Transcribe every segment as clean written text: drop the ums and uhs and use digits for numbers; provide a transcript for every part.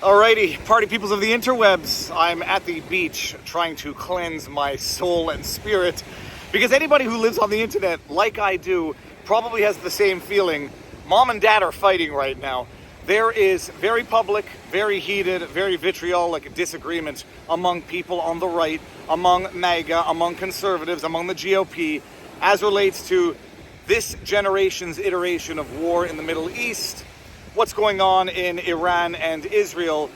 Alrighty, party peoples of the interwebs, I'm at the beach trying to cleanse my soul and spirit, because anybody who lives on the internet, like I do, probably has the same feeling. Mom and dad are fighting right now. There is very public, very heated, very vitriolic disagreement among people on the right, among MAGA, among conservatives, among the GOP, as relates to this generation's iteration of war in the Middle East, what's going on in Iran and Israel.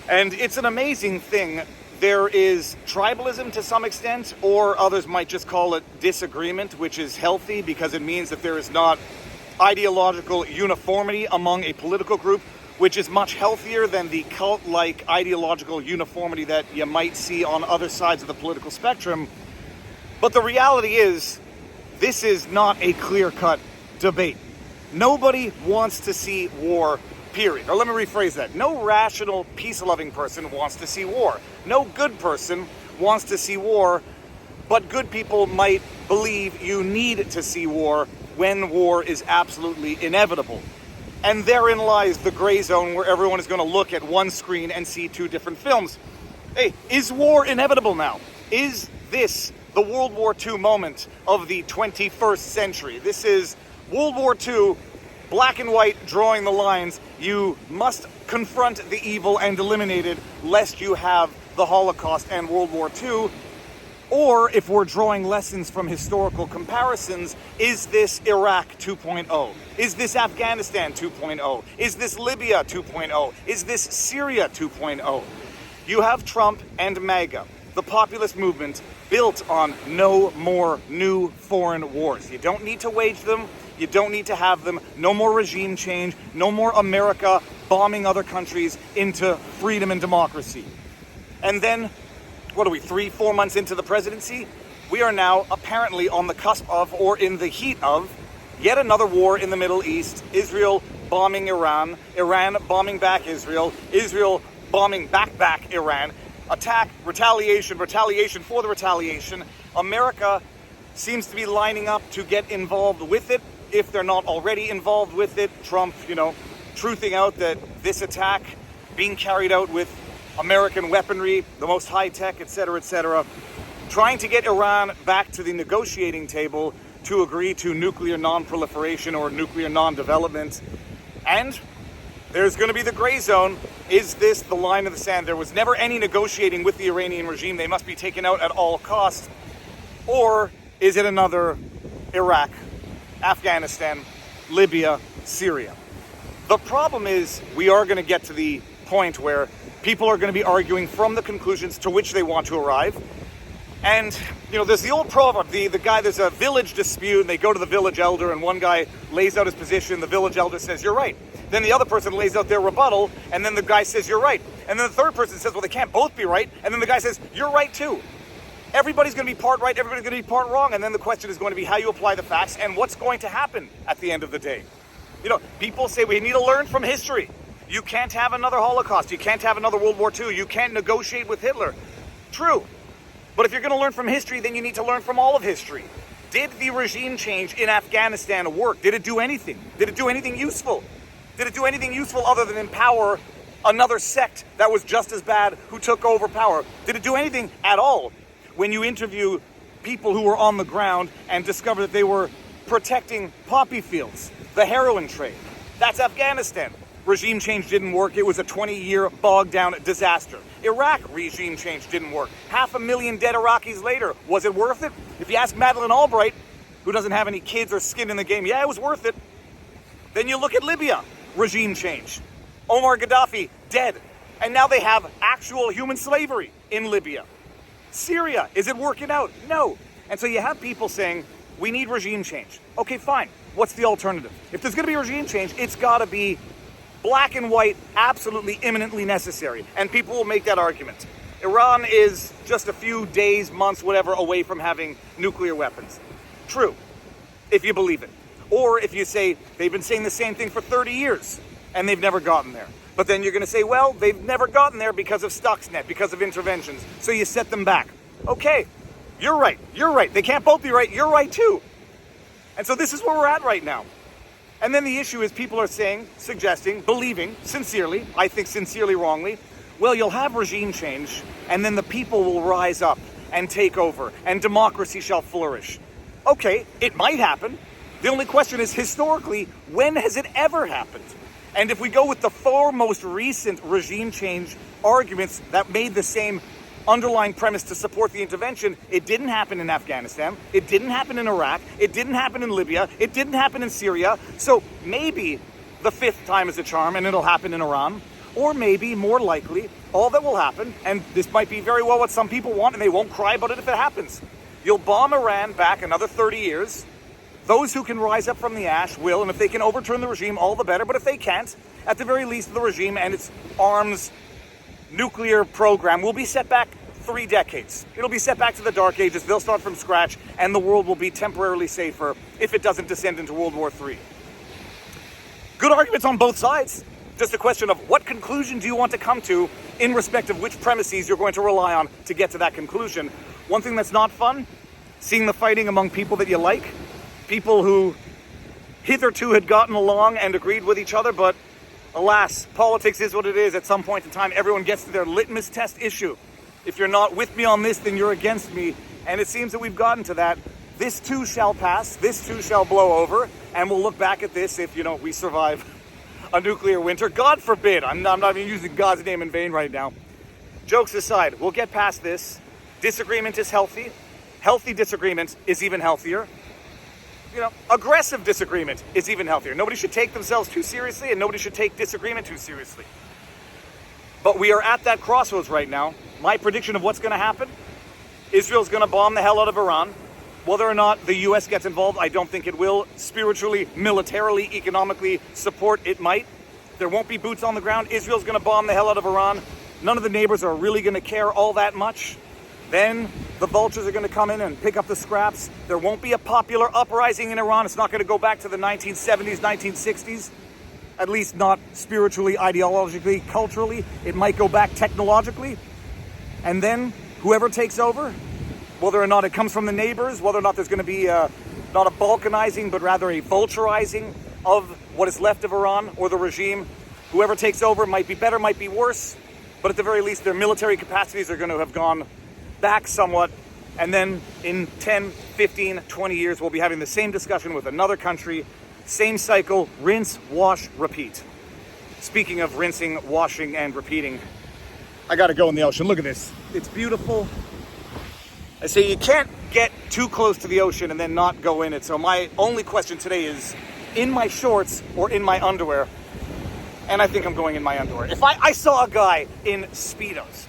And it's an amazing thing. There is tribalism to some extent, or others might just call it disagreement, which is healthy because it means that there is not ideological uniformity among a political group, which is much healthier than the cult-like ideological uniformity that you might see on other sides of the political spectrum. But the reality is, this is not a clear-cut debate. Nobody wants to see war, period. Or let me rephrase that. No rational, peace-loving person wants to see war. No good person wants to see war, but good people might believe you need to see war when war is absolutely inevitable. And therein lies the gray zone where everyone is going to look at one screen and see two different films. Hey, is war inevitable now? Is this the World War II moment of the 21st century? This is World War II, black and white, drawing the lines. You must confront the evil and eliminate it, lest you have the Holocaust and World War II. Or, if we're drawing lessons from historical comparisons, is this Iraq 2.0? Is this Afghanistan 2.0? Is this Libya 2.0? Is this Syria 2.0? You have Trump and MAGA, the populist movement, built on no more new foreign wars. You don't need to wage them. You don't need to have them. No more regime change. No more America bombing other countries into freedom and democracy. And then, what are we, 3-4 months into the presidency? We are now apparently on the cusp of, or in the heat of, yet another war in the Middle East. Israel bombing Iran. Iran bombing back Israel. Israel bombing back Iran. Attack, retaliation, retaliation for the retaliation. America seems to be lining up to get involved with it, if they're not already involved with it. Trump, truthing out that this attack being carried out with American weaponry, the most high-tech, etc., trying to get Iran back to the negotiating table to agree to nuclear non-proliferation or nuclear non-development. And there's going to be the gray zone. Is this the line of the sand? There was never any negotiating with the Iranian regime. They must be taken out at all costs. Or is it another Iraq, Afghanistan, Libya, Syria? The problem is we are going to get to the point where people are going to be arguing from the conclusions to which they want to arrive. And, there's the old proverb, the guy, there's a village dispute, and they go to the village elder, and one guy lays out his position, the village elder says, "You're right." Then the other person lays out their rebuttal, and then the guy says, "You're right." And then the third person says, "Well, they can't both be right." And then the guy says, "You're right too." Everybody's going to be part right, everybody's going to be part wrong, and then the question is going to be how you apply the facts and what's going to happen at the end of the day. People say we need to learn from history. You can't have another Holocaust. You can't have another World War II. You can't negotiate with Hitler. True. But if you're going to learn from history, then you need to learn from all of history. Did the regime change in Afghanistan work? Did it do anything? Did it do anything useful? Did it do anything useful other than empower another sect that was just as bad who took over power? Did it do anything at all? When you interview people who were on the ground and discover that they were protecting poppy fields, the heroin trade, that's Afghanistan. Regime change didn't work. It was a 20-year bogged-down disaster. Iraq regime change didn't work. 500,000 dead Iraqis later. Was it worth it? If you ask Madeleine Albright, who doesn't have any kids or skin in the game, yeah, it was worth it. Then you look at Libya, regime change. Omar Gaddafi, dead. And now they have actual human slavery in Libya. Syria, is it working out? No. And so you have people saying, we need regime change. Okay, fine. What's the alternative? If there's going to be regime change, it's got to be black and white, absolutely imminently necessary. And people will make that argument. Iran is just a few days, months, whatever, away from having nuclear weapons. True, if you believe it. Or if you say, they've been saying the same thing for 30 years, and they've never gotten there. But then you're going to say, well, they've never gotten there because of Stuxnet, because of interventions. So you set them back. Okay, you're right. They can't both be right. You're right too. And so this is where we're at right now. And then the issue is people are saying, suggesting, believing, sincerely, I think sincerely wrongly, well, you'll have regime change, and then the people will rise up and take over, and democracy shall flourish. Okay, it might happen. The only question is, historically, when has it ever happened? And if we go with the four most recent regime change arguments that made the same underlying premise to support the intervention, it didn't happen in Afghanistan, it didn't happen in Iraq, it didn't happen in Libya, it didn't happen in Syria, so maybe the fifth time is a charm and it'll happen in Iran, or maybe, more likely, all that will happen, and this might be very well what some people want and they won't cry about it if it happens, you'll bomb Iran back another 30 years, those who can rise up from the ash will, and if they can overturn the regime, all the better, but if they can't, at the very least the regime and its arms nuclear program will be set back 3 decades. It'll be set back to the Dark Ages, they'll start from scratch, and the world will be temporarily safer if it doesn't descend into World War III. Good arguments on both sides. Just a question of what conclusion do you want to come to in respect of which premises you're going to rely on to get to that conclusion. One thing that's not fun, seeing the fighting among people that you like, people who hitherto had gotten along and agreed with each other, but alas, politics is what it is. At some point in time, everyone gets to their litmus test issue. If you're not with me on this, then you're against me. And it seems that we've gotten to that. This too shall pass. This too shall blow over. And we'll look back at this if, we survive a nuclear winter. God forbid. I'm not even using God's name in vain right now. Jokes aside, we'll get past this. Disagreement is healthy. Healthy disagreement is even healthier. Aggressive disagreement is even healthier. Nobody should take themselves too seriously, and nobody should take disagreement too seriously. But we are at that crossroads right now. My prediction of what's going to happen, Israel's going to bomb the hell out of Iran. Whether or not the U.S. gets involved, I don't think it will. Spiritually, militarily, economically support, it might. There won't be boots on the ground. Israel's going to bomb the hell out of Iran. None of the neighbors are really going to care all that much. Then the vultures are going to come in and pick up the scraps. There won't be a popular uprising in Iran. It's not going to go back to the 1970s, 1960s. At least not spiritually, ideologically, culturally. It might go back technologically. And then whoever takes over, whether or not it comes from the neighbors, whether or not there's going to be not a balkanizing, but rather a vulturizing of what is left of Iran or the regime, whoever takes over might be better, might be worse. But at the very least, their military capacities are going to have gone back somewhat, and then in 10, 15, 20 years, we'll be having the same discussion with another country, same cycle, rinse, wash, repeat. Speaking of rinsing, washing, and repeating, I gotta go in the ocean. Look at this. It's beautiful. I say you can't get too close to the ocean and then not go in it, so my only question today is, in my shorts or in my underwear? And I think I'm going in my underwear. If I saw a guy in Speedos,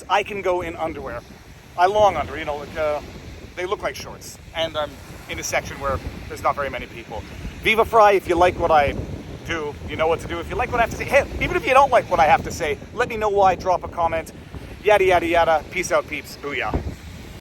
I can go in underwear. I long under, they look like shorts. And I'm in a section where there's not very many people. Viva Frei, if you like what I do, you know what to do. If you like what I have to say, hey, even if you don't like what I have to say, let me know why, drop a comment, yada, yada, yada. Peace out, peeps. Booyah.